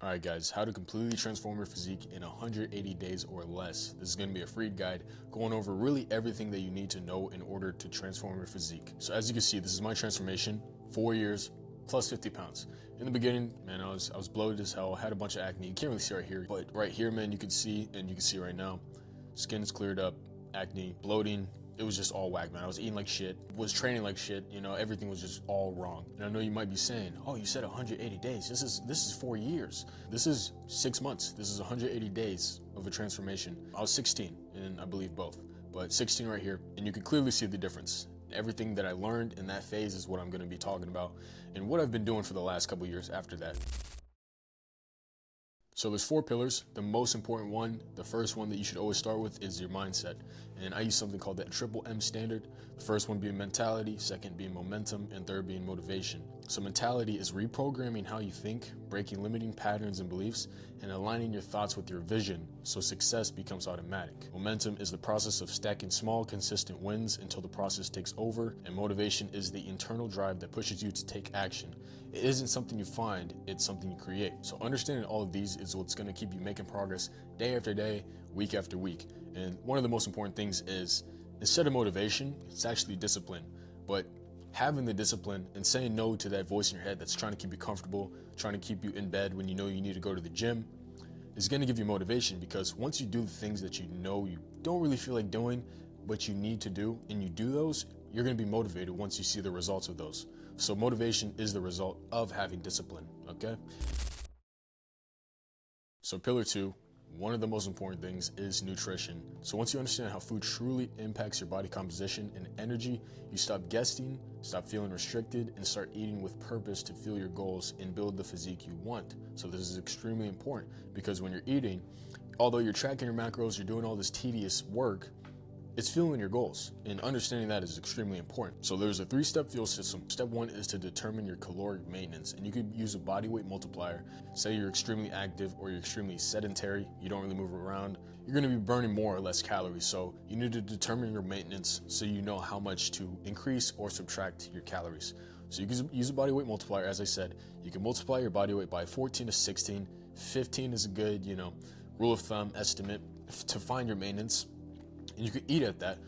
Alright guys, how to completely transform your physique in 180 days or less. This is going to be a free guide going over really everything that you need to know in order to transform your physique. So as you can see, this is my transformation, 4 years, plus 50 pounds. In the beginning, man, I was bloated as hell, had a bunch of acne. You can't really see right here, but right here, man, you can see, and you can see right now, skin's cleared up, acne, bloating. It was just all whack, man. I was eating like shit, was training like shit, you know, everything was just all wrong. And I know you might be saying, oh, you said 180 days. This is 4 years. This is 6 months. This is 180 days of a transformation. I was 16, and I believe both, but 16 right here, and you can clearly see the difference. Everything that I learned in that phase is what I'm gonna be talking about, and what I've been doing for the last couple years after that. So there's 4 pillars. The most important one, the first one that you should always start with, is your mindset. And I use something called the triple M standard. The first one being mentality, second being momentum, and third being motivation. So mentality is reprogramming how you think, breaking limiting patterns and beliefs, and aligning your thoughts with your vision so success becomes automatic. Momentum is the process of stacking small, consistent wins until the process takes over, and motivation is the internal drive that pushes you to take action. It isn't something you find, it's something you create. So understanding all of these is what's going to keep you making progress day after day, week after week. And one of the most important things is, instead of motivation, it's actually discipline. But having the discipline and saying no to that voice in your head that's trying to keep you comfortable, trying to keep you in bed when you know you need to go to the gym, is going to give you motivation, because once you do the things that you know you don't really feel like doing, but you need to do, and you do those, you're going to be motivated once you see the results of those. So motivation is the result of having discipline, okay? So pillar 2, one of the most important things is nutrition. So once you understand how food truly impacts your body composition and energy, you stop guessing, stop feeling restricted, and start eating with purpose to fuel your goals and build the physique you want. So this is extremely important, because when you're eating, although you're tracking your macros, you're doing all this tedious work, it's fueling your goals, and understanding that is extremely important. So there's a 3-step fuel system. Step 1 is to determine your caloric maintenance, and you could use a body weight multiplier. Say you're extremely active or you're extremely sedentary, you don't really move around, you're gonna be burning more or less calories. So you need to determine your maintenance so you know how much to increase or subtract your calories. So you can use a body weight multiplier. As I said, you can multiply your body weight by 14 to 16. 15 is a good, rule of thumb estimate to find your maintenance. And you could eat at that.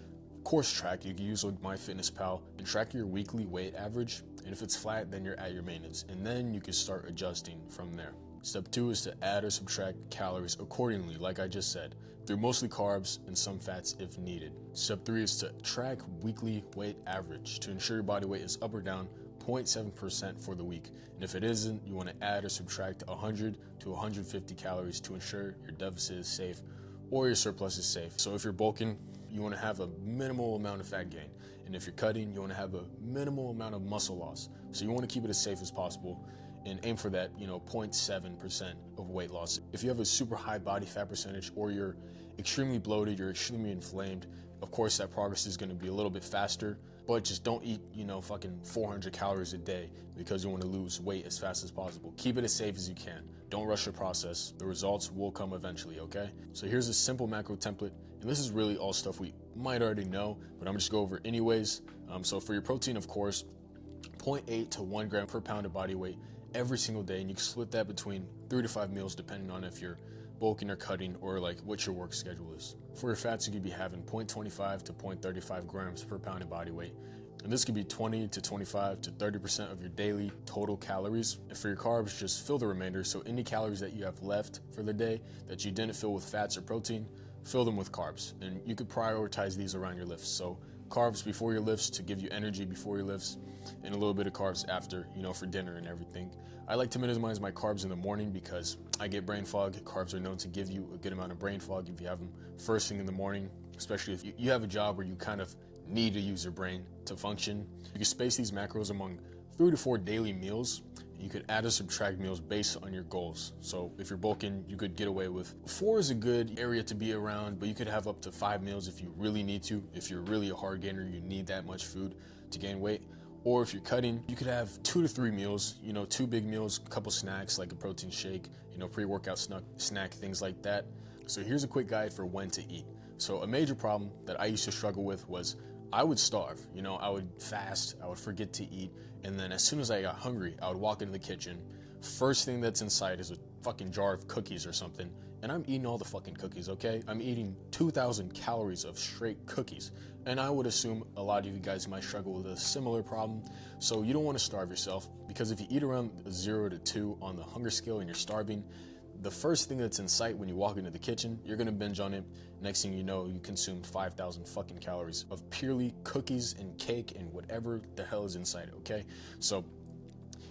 Course track, you can use like MyFitnessPal and track your weekly weight average. And if it's flat, then you're at your maintenance. And then you can start adjusting from there. Step 2 is to add or subtract calories accordingly, like I just said, through mostly carbs and some fats if needed. Step 3 is to track weekly weight average to ensure your body weight is up or down 0.7% for the week. And if it isn't, you want to add or subtract 100 to 150 calories to ensure your deficit is safe or your surplus is safe. So if you're bulking, you want to have a minimal amount of fat gain. And if you're cutting, you want to have a minimal amount of muscle loss. So you want to keep it as safe as possible and aim for that, 0.7% of weight loss. If you have a super high body fat percentage, or you're extremely bloated, you're extremely inflamed, of course that progress is going to be a little bit faster, but just don't eat, fucking 400 calories a day because you want to lose weight as fast as possible. Keep it as safe as you can. Don't rush the process. The results will come eventually, okay? So here's a simple macro template, and this is really all stuff we might already know, but I'm just go over anyways. So for your protein, of course, 0.8 to 1 gram per pound of body weight every single day, and you can split that between 3 to 5 meals depending on if you're bulking or cutting, or like what your work schedule is. For your fats, you could be having 0.25 to 0.35 grams per pound of body weight, and this could be 20 to 25 to 30% of your daily total calories. And for your carbs, just fill the remainder. So any calories that you have left for the day that you didn't fill with fats or protein, fill them with carbs, and you could prioritize these around your lifts. So carbs before your lifts to give you energy before your lifts, and a little bit of carbs after, for dinner and everything. I like to minimize my carbs in the morning because I get brain fog. Carbs are known to give you a good amount of brain fog if you have them first thing in the morning, especially if you have a job where you kind of need to use your brain to function. You can space these macros among 3 to 4 daily meals. You could add or subtract meals based on your goals. So if you're bulking, you could get away with 4 is a good area to be around, but you could have up to 5 meals if you really need to. If you're really a hard gainer, you need that much food to gain weight. Or if you're cutting, you could have 2 to 3 meals, 2 big meals, a couple snacks like a protein shake, pre-workout snack, things like that. So here's a quick guide for when to eat. So a major problem that I used to struggle with was I would starve. I would fast, I would forget to eat, and then as soon as I got hungry, I would walk into the kitchen, First thing that's in sight is a fucking jar of cookies or something, and I'm eating all the fucking cookies, okay? I'm eating 2,000 calories of straight cookies, and I would assume a lot of you guys might struggle with a similar problem, so you don't want to starve yourself, because if you eat around 0 to 2 on the hunger scale and you're starving, the first thing that's in sight when you walk into the kitchen, you're gonna binge on it. Next thing you know, you consumed 5,000 fucking calories of purely cookies and cake and whatever the hell is inside it, okay? So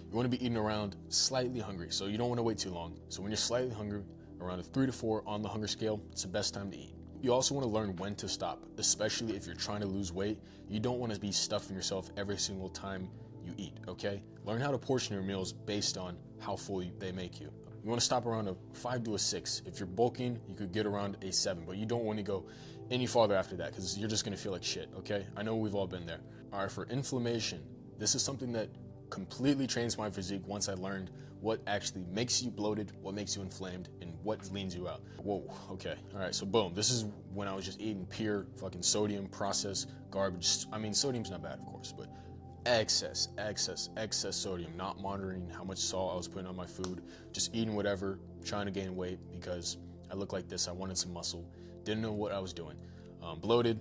you want to be eating around slightly hungry, so you don't want to wait too long. So when you're slightly hungry, around a 3 to 4 on the hunger scale, it's the best time to eat. You also want to learn when to stop, especially if you're trying to lose weight. You don't want to be stuffing yourself every single time you eat, okay? Learn how to portion your meals based on how full they make you. You want to stop around a 5 to a 6. If you're bulking, you could get around a 7, but you don't want to go any farther after that because you're just going to feel like shit, okay? I know we've all been there. All right, for inflammation, this is something that completely changed my physique once I learned what actually makes you bloated, what makes you inflamed, and what leans you out. Whoa, okay, all right, so boom, this is when I was just eating pure fucking sodium, processed garbage. I mean, sodium's not bad, of course, but excess sodium, not monitoring how much salt I was putting on my food, just eating whatever, trying to gain weight because I looked like this, I wanted some muscle, didn't know what I was doing. Bloated,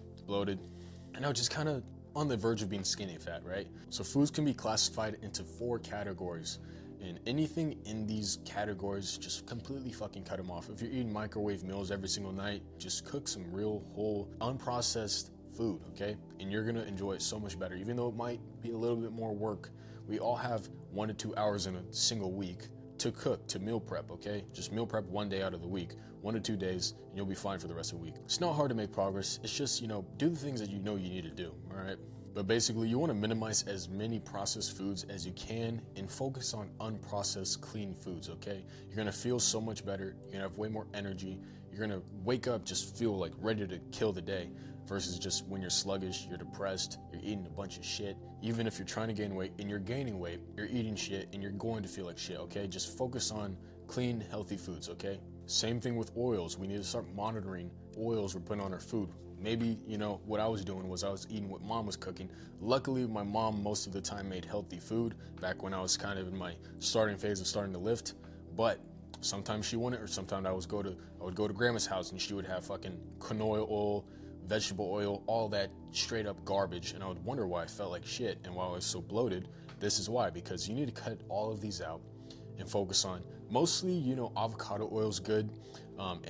and I was just kind of on the verge of being skinny fat, right? So foods can be classified into 4 categories, and anything in these categories, just completely fucking cut them off. If you're eating microwave meals every single night, just cook some real, whole, unprocessed food, okay? And you're gonna enjoy it so much better. Even though it might be a little bit more work, we all have 1 to 2 hours in a single week to cook, to meal prep, okay? Just meal prep 1 day out of the week, 1 to 2 days, and you'll be fine for the rest of the week. It's not hard to make progress. It's just, do the things that you know you need to do, all right? But basically, you want to minimize as many processed foods as you can and focus on unprocessed, clean foods, okay? You're gonna feel so much better. You're gonna have way more energy. You're gonna wake up, just feel like ready to kill the day versus just when you're sluggish, you're depressed, you're eating a bunch of shit. Even if you're trying to gain weight and you're gaining weight, you're eating shit and you're going to feel like shit, okay? Just focus on clean, healthy foods, okay? Same thing with oils. We need to start monitoring oils we're putting on our food. Maybe, what I was doing was I was eating what mom was cooking. Luckily, my mom most of the time made healthy food back when I was kind of in my starting phase of starting to lift. But sometimes she wouldn't, or sometimes I would go to grandma's house and she would have fucking canola oil, vegetable oil, all that straight up garbage. And I would wonder why I felt like shit and why I was so bloated. This is why, because you need to cut all of these out and focus on mostly, avocado oil is good,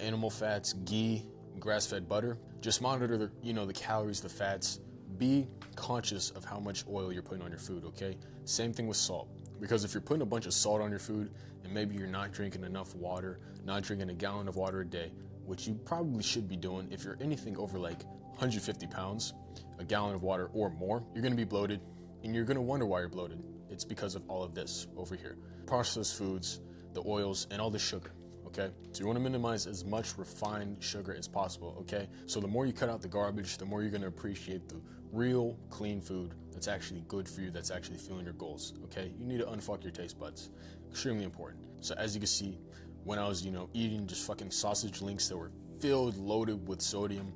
animal fats, ghee, grass-fed butter. Just monitor the calories, the fats. Be conscious of how much oil you're putting on your food, okay? Same thing with salt. Because if you're putting a bunch of salt on your food and maybe you're not drinking enough water, not drinking a gallon of water a day, which you probably should be doing if you're anything over like 150 pounds, a gallon of water or more, you're gonna be bloated and you're gonna wonder why you're bloated. It's because of all of this over here. Processed foods, the oils, and all the sugar. Okay, so you want to minimize as much refined sugar as possible, okay? So the more you cut out the garbage, the more you're going to appreciate the real clean food that's actually good for you, that's actually filling your goals, okay? You need to unfuck your taste buds. Extremely important. So as you can see, when I was, eating just fucking sausage links that were filled, loaded with sodium,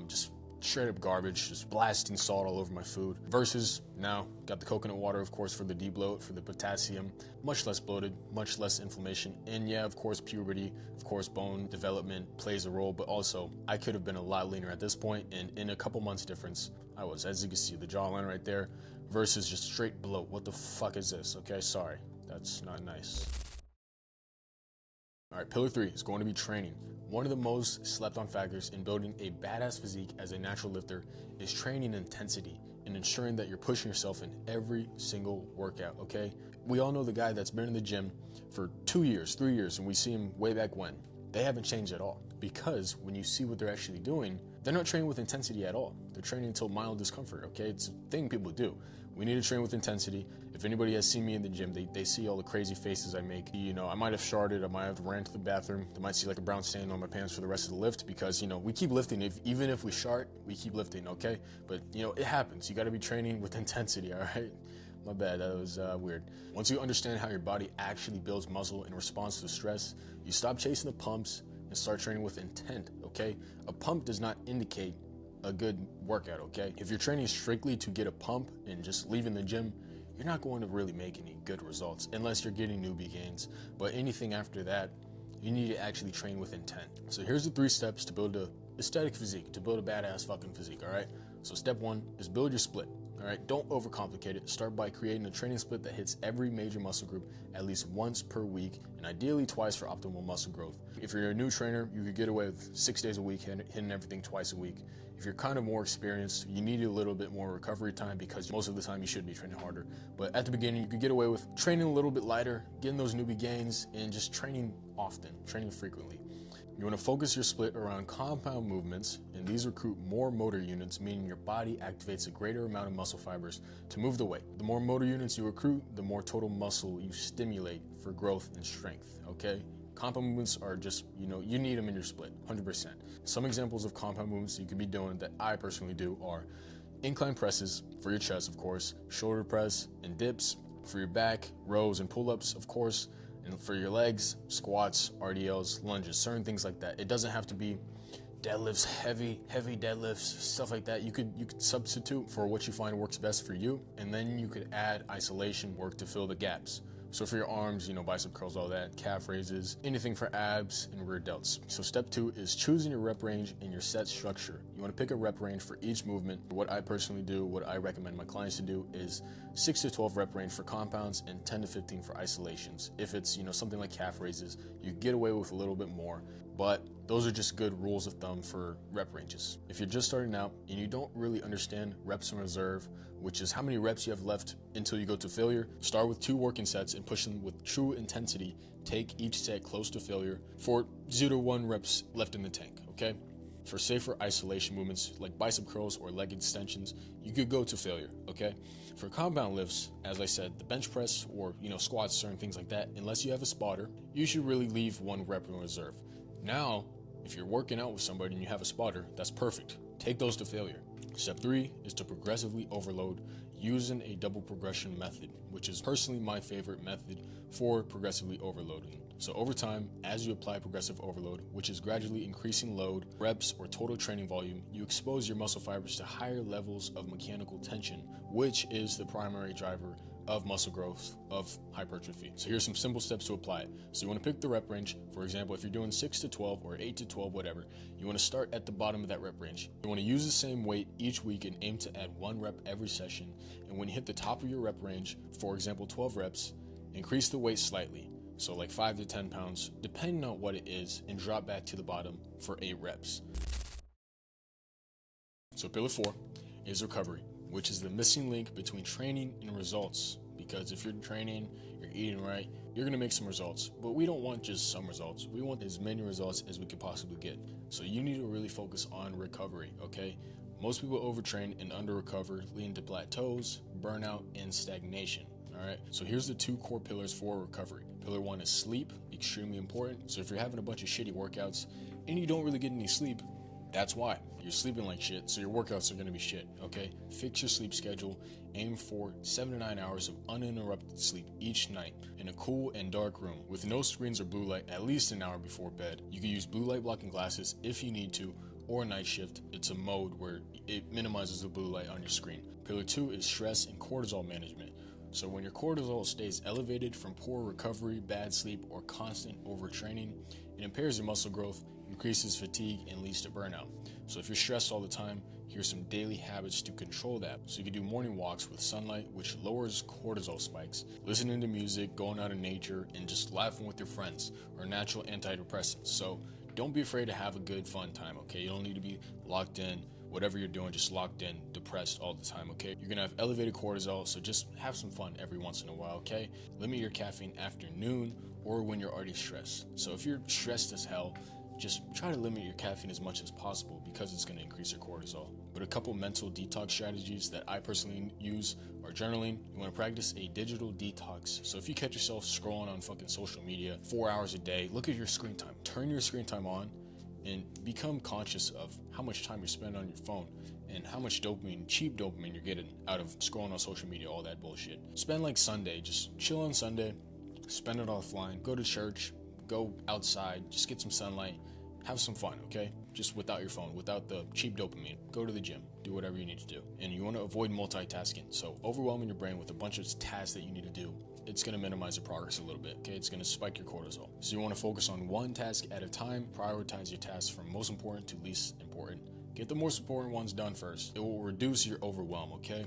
just straight up garbage, just blasting salt all over my food, versus now got the coconut water, of course, for the debloat, for the potassium, much less bloated, much less inflammation, and yeah, of course, puberty, of course, bone development plays a role, but also I could have been a lot leaner at this point, and in a couple months difference, I was. As you can see, the jawline right there versus just straight bloat. What the fuck is this? Okay, sorry, that's not nice. All right, pillar 3 is going to be training. One of the most slept on factors in building a badass physique as a natural lifter is training intensity and ensuring that you're pushing yourself in every single workout, okay? We all know the guy that's been in the gym for 2 years, 3 years, and we see him way back when. They haven't changed at all, because when you see what they're actually doing, they're not training with intensity at all. They're training until mild discomfort, okay? It's a thing people do. We need to train with intensity. If anybody has seen me in the gym, they see all the crazy faces I make. I might have sharded, I might have ran to the bathroom. They might see like a brown stain on my pants for the rest of the lift because, we keep lifting. Even if we shart, we keep lifting, okay? But, it happens. You gotta be training with intensity, all right? My bad, that was weird. Once you understand how your body actually builds muscle in response to stress, you stop chasing the pumps and start training with intent, okay? A pump does not indicate a good workout, okay? If you're training strictly to get a pump and just leaving the gym, you're not going to really make any good results unless you're getting newbie gains. But anything after that, you need to actually train with intent. So here's the 3 steps to build a aesthetic physique, to build a badass fucking physique, all right? So step 1 is build your split, all right? Don't overcomplicate it. Start by creating a training split that hits every major muscle group at least once per week, and ideally twice for optimal muscle growth. If you're a new trainer, you could get away with 6 days a week, hitting everything twice a week. If you're kind of more experienced, you need a little bit more recovery time because most of the time you should be training harder. But at the beginning, you could get away with training a little bit lighter, getting those newbie gains, and just training often, training frequently. You want to focus your split around compound movements, and these recruit more motor units, meaning your body activates a greater amount of muscle fibers to move the weight. The more motor units you recruit, the more total muscle you stimulate for growth and strength, okay? Compound movements are just, you need them in your split, 100%. Some examples of compound movements you could be doing that I personally do are incline presses for your chest, of course, shoulder press and dips for your back, rows and pull-ups, of course, and for your legs, squats, RDLs, lunges, certain things like that. It doesn't have to be deadlifts, heavy deadlifts, stuff like that. You could substitute for what you find works best for you, and then you could add isolation work to fill the gaps. So for your arms, bicep curls, all that, calf raises, anything for abs and rear delts. So step 2 is choosing your rep range and your set structure. You want to pick a rep range for each movement. What I personally do, what I recommend my clients to do is 6 to 12 rep range for compounds and 10 to 15 for isolations. If it's, something like calf raises, you get away with a little bit more, but those are just good rules of thumb for rep ranges. If you're just starting out and you don't really understand reps in reserve, which is how many reps you have left until you go to failure, start with 2 working sets and push them with true intensity. Take each set close to failure for 0 to 1 reps left in the tank, okay? For safer isolation movements like bicep curls or leg extensions, you could go to failure, okay? For compound lifts, as I said, the bench press or, squats, certain things like that, unless you have a spotter, you should really leave 1 rep in reserve. Now, if you're working out with somebody and you have a spotter, that's perfect. Take those to failure. Step 3 is to progressively overload using a double progression method, which is personally my favorite method for progressively overloading. So over time, as you apply progressive overload, which is gradually increasing load, reps, or total training volume, you expose your muscle fibers to higher levels of mechanical tension, which is the primary driver of muscle growth, of hypertrophy. So here's some simple steps to apply it. So you want to pick the rep range. For example, if you're doing 6 to 12 or 8 to 12, whatever, you want to start at the bottom of that rep range. You want to use the same weight each week and aim to add 1 rep every session. And when you hit the top of your rep range, for example, 12 reps, increase the weight slightly. So like 5 to 10 pounds, depending on what it is, and drop back to the bottom for 8 reps. So pillar 4 is recovery, which is the missing link between training and results. Because if you're training, you're eating right, you're gonna make some results. But we don't want just some results. We want as many results as we could possibly get. So you need to really focus on recovery, okay? Most people overtrain and under-recover, leading to plateaus, burnout, and stagnation. All right, so here's the 2 core pillars for recovery. Pillar 1 is sleep, extremely important. So if you're having a bunch of shitty workouts and you don't really get any sleep, that's why. You're sleeping like shit, so your workouts are gonna be shit, okay? Fix your sleep schedule. Aim for 7 to 9 hours of uninterrupted sleep each night in a cool and dark room with no screens or blue light at least an hour before bed. You can use blue light blocking glasses if you need to, or night shift. It's a mode where it minimizes the blue light on your screen. Pillar 2 is stress and cortisol management. So when your cortisol stays elevated from poor recovery, bad sleep, or constant overtraining, it impairs your muscle growth, increases fatigue, and leads to burnout. So if you're stressed all the time, here's some daily habits to control that. So you can do morning walks with sunlight, which lowers cortisol spikes, listening to music, going out in nature, and just laughing with your friends, or natural antidepressants. So don't be afraid to have a good, fun time, okay? You don't need to be locked in, whatever you're doing, just locked in, depressed all the time, okay? You're gonna have elevated cortisol, so just have some fun every once in a while, okay? Limit your caffeine after noon or when you're already stressed. So if you're stressed as hell, just try to limit your caffeine as much as possible because it's going to increase your cortisol. But a couple mental detox strategies that I personally use are journaling. You want to practice a digital detox. So if you catch yourself scrolling on fucking social media 4 hours a day, look at your screen time. Turn your screen time on and become conscious of how much time you spend on your phone and how much dopamine, cheap dopamine you're getting out of scrolling on social media, all that bullshit. Spend like Sunday, just chill on Sunday, spend it offline, go to church, go outside, just get some sunlight, have some fun, okay? Just without your phone, without the cheap dopamine. Go to the gym, do whatever you need to do. And you want to avoid multitasking. So overwhelming your brain with a bunch of tasks that you need to do, it's going to minimize your progress a little bit, okay? It's going to spike your cortisol. So you want to focus on one task at a time, prioritize your tasks from most important to least important. Get the most important ones done first. It will reduce your overwhelm, okay?